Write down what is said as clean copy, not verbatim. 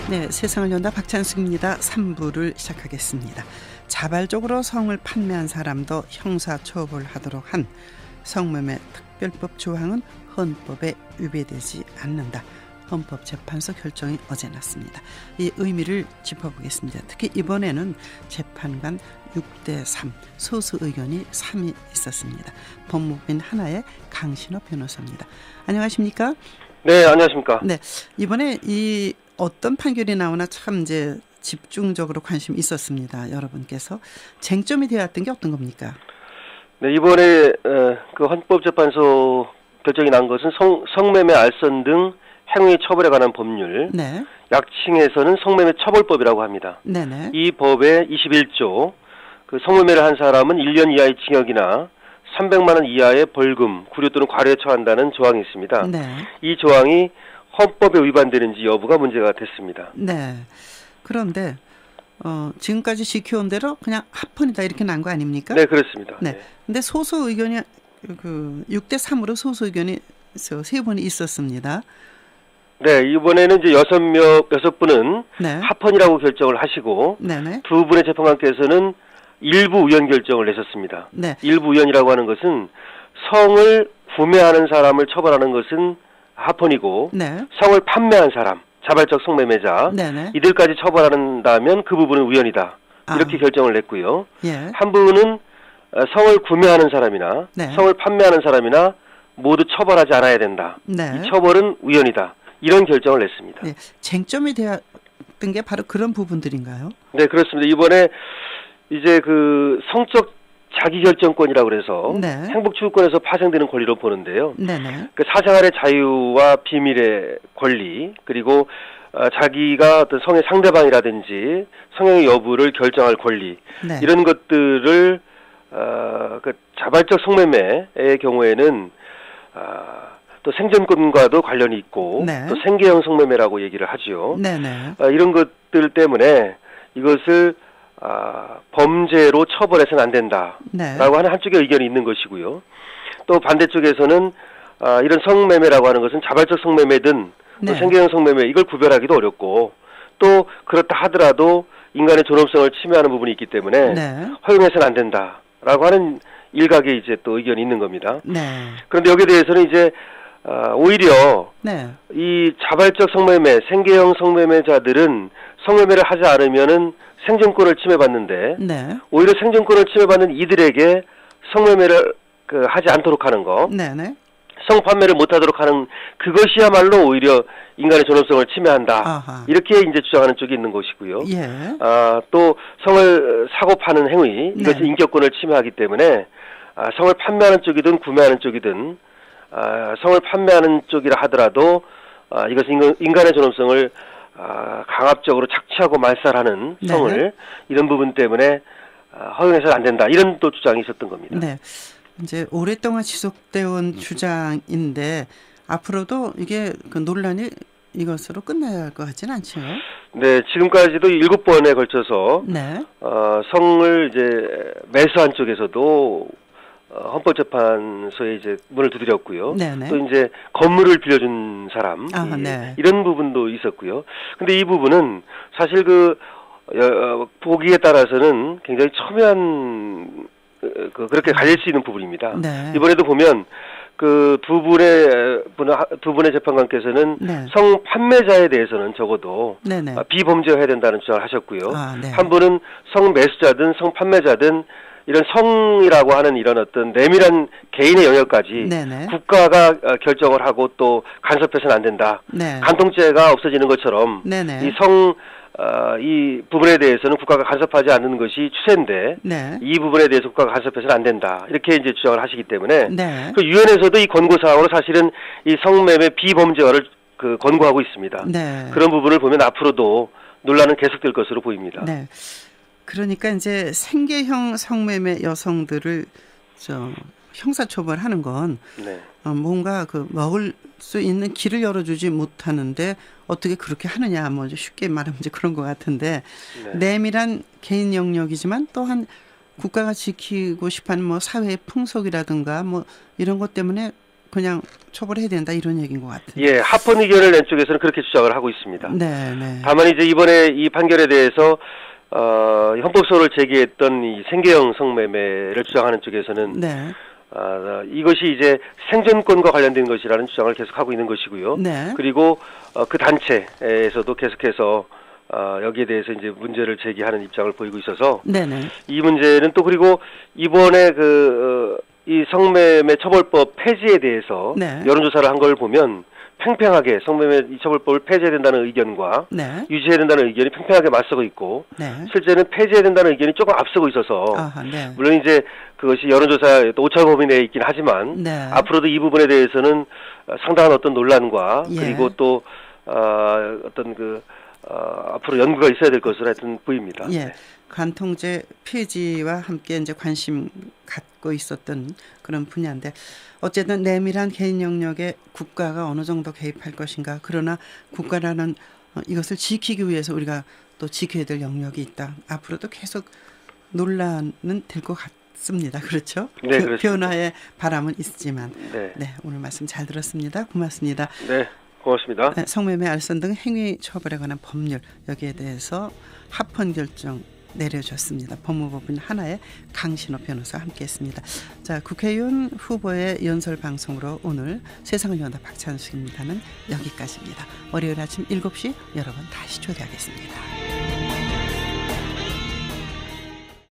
네, 세상을 연다 박찬숙입니다. 3부를 시작하겠습니다. 자발적으로 성을 판매한 사람도 형사처벌하도록 한 성매매 특별법 조항은 헌법에 위배되지 않는다. 헌법재판소 결정이 어제 났습니다. 이 의미를 짚어보겠습니다. 특히 이번에는 재판관 6대3 소수 의견이 3이 있었습니다. 법무부인 하나의 강신호 변호사입니다. 안녕하십니까? 네, 안녕하십니까? 네, 이번에 이 어떤 판결이 나오나 참 이제 집중적으로 관심이 있었습니다. 여러분께서 쟁점이 되었던 게 어떤 겁니까? 네, 이번에 그 헌법재판소 결정이 난 것은 성매매, 알선 등 행위 처벌에 관한 법률, 네. 약칭해서는 성매매 처벌법이라고 합니다. 네네. 이 법의 21조, 그 성매매를 한 사람은 1년 이하의 징역이나 300만 원 이하의 벌금, 구류 또는 과료에 처한다는 조항이 있습니다. 네. 이 조항이 헌법에 위반되는지 여부가 문제가 됐습니다. 네. 그런데 지금까지 지켜온 대로 그냥 합헌이다 이렇게 난 거 아닙니까? 네, 그렇습니다. 네. 근데 소수 의견이 그 6대3으로 소수 의견이 세 분이 있었습니다. 네, 이번에는 이제 6분은 네. 합헌이라고 결정을 하시고 네네. 2분의 재판관께서는 일부 의원 결정을 내셨습니다. 네. 일부 의원이라고 하는 것은 성을 구매하는 사람을 처벌하는 것은 합헌이고 네. 성을 판매한 사람, 자발적 성매매자 네네. 이들까지 처벌한다면 그 부분은 우연이다. 이렇게 결정을 냈고요. 예. 한 부분은 성을 구매하는 사람이나 네. 성을 판매하는 사람이나 모두 처벌하지 않아야 된다. 네. 이 처벌은 우연이다. 이런 결정을 냈습니다. 네. 쟁점이 되었던 게 바로 그런 부분들인가요? 네, 그렇습니다. 이번에 이제 그 성적 자기결정권이라고 그래서 네. 행복추구권에서 파생되는 권리로 보는데요. 네네. 그 사생활의 자유와 비밀의 권리, 그리고 자기가 어떤 성의 상대방이라든지 성형의 여부를 결정할 권리, 네. 이런 것들을 그 자발적 성매매의 경우에는 또 생존권과도 관련이 있고 네. 또 생계형 성매매라고 얘기를 하지요. 네네. 이런 것들 때문에 이것을 범죄로 처벌해서는 안 된다라고 네. 하는 한쪽의 의견이 있는 것이고요. 또 반대쪽에서는 이런 성매매라고 하는 것은 자발적 성매매든 네. 생계형 성매매 이걸 구별하기도 어렵고 또 그렇다 하더라도 인간의 존엄성을 침해하는 부분이 있기 때문에 네. 허용해서는 안 된다라고 하는 일각의 이제 또 의견이 있는 겁니다. 네. 그런데 여기에 대해서는 이제 오히려 네. 이 자발적 성매매, 생계형 성매매자들은 성매매를 하지 않으면은 생존권을 침해받는데 네. 오히려 생존권을 침해받는 이들에게 성매매를 하지 않도록 하는 거, 네네. 성판매를 못하도록 하는 그것이야말로 오히려 인간의 존엄성을 침해한다. 아하. 이렇게 이제 주장하는 쪽이 있는 것이고요. 예. 또 성을 사고 파는 행위, 이것은 네. 인격권을 침해하기 때문에 성을 판매하는 쪽이든 구매하는 쪽이든 성을 판매하는 쪽이라 하더라도 이것은 인간의 존엄성을 강압적으로 착취하고 말살하는 네. 성을 이런 부분 때문에 허용해서는 안 된다. 이런 또 주장이 있었던 겁니다. 네. 이제 오랫동안 지속되어 온 주장인데 앞으로도 이게 그 논란이 이것으로 끝나야 할 것 같지는 않죠. 네, 지금까지도 7번에 걸쳐서 네. 성을 이제 매수한 쪽에서도 헌법재판소에 이제 문을 두드렸고요. 네네. 또 이제 건물을 빌려준 사람 네. 이런 부분도 있었고요. 근데 이 부분은 사실 보기에 따라서는 굉장히 첨예한 그렇게 갈릴 수 있는 부분입니다. 네. 이번에도 보면 그 두 분의 재판관께서는 네. 성 판매자에 대해서는 적어도 네네. 비범죄해야 된다는 주장을 하셨고요. 네. 한 분은 성 매수자든 성 판매자든 이런 성이라고 하는 이런 어떤 내밀한 개인의 영역까지 네네. 국가가 결정을 하고 또 간섭해서는 안 된다. 네. 간통죄가 없어지는 것처럼 네네. 이 부분에 대해서는 국가가 간섭하지 않는 것이 추세인데 네. 이 부분에 대해서 국가가 간섭해서는 안 된다. 이렇게 이제 주장을 하시기 때문에 네. 그 유엔에서도 이 권고사항으로 사실은 이 성매매 비범죄화를 권고하고 있습니다. 네. 그런 부분을 보면 앞으로도 논란은 계속될 것으로 보입니다. 네. 그러니까 이제 생계형 성매매 여성들을 형사처벌하는 건 네. 뭔가 먹을 수 있는 길을 열어주지 못하는데 어떻게 그렇게 하느냐, 뭐 쉽게 말하면 이제 그런 것 같은데 네. 내밀한 개인 영역이지만 또한 국가가 지키고 싶어하는 뭐 사회의 풍속이라든가 뭐 이런 것 때문에 그냥 처벌해야 된다 이런 얘기인 것 같아요. 예, 합헌 의견을 낸 쪽에서는 그렇게 주장을 하고 있습니다. 네, 네. 다만 이제 이번에 이 판결에 대해서 헌법소를 제기했던 이 생계형 성매매를 주장하는 쪽에서는 네. 이것이 이제 생존권과 관련된 것이라는 주장을 계속하고 있는 것이고요. 네. 그리고 그 단체에서도 계속해서 여기에 대해서 이제 문제를 제기하는 입장을 보이고 있어서 네네. 이 문제는 또 그리고 이번에 이 성매매 처벌법 폐지에 대해서 네. 여론조사를 한 걸 보면 팽팽하게 성매매 처벌법을 폐지해야 된다는 의견과 네. 유지해야 된다는 의견이 팽팽하게 맞서고 있고 네. 실제는 폐지해야 된다는 의견이 조금 앞서고 있어서 아하, 네. 물론 이제 그것이 여론조사 또 오차 범위 내에 있긴 하지만 네. 앞으로도 이 부분에 대해서는 상당한 어떤 논란과 예. 그리고 또 어떤 앞으로 연구가 있어야 될 것으로 하여튼 보입니다. 예. 간통죄 폐지와 함께 이제 관심 갖고 있었던 그런 분야인데 어쨌든 내밀한 개인 영역에 국가가 어느 정도 개입할 것인가. 그러나 국가라는 이것을 지키기 위해서 우리가 또 지켜야 될 영역이 있다. 앞으로도 계속 논란은 될 것 같습니다. 그렇죠? 네, 그렇습니다. 변화의 바람은 있지만. 네. 네, 오늘 말씀 잘 들었습니다. 고맙습니다. 네, 고맙습니다. 네, 성매매, 알선 등 행위 처벌에 관한 법률 여기에 대해서 합헌 결정 내려졌습니다. 법무법인 하나의 강신호 변호사와 함께했습니다. 자, 국회의원 후보의 연설 방송으로 오늘 세상을 연다 박찬숙입니다는 여기까지입니다. 월요일 아침 7시 여러분 다시 초대하겠습니다.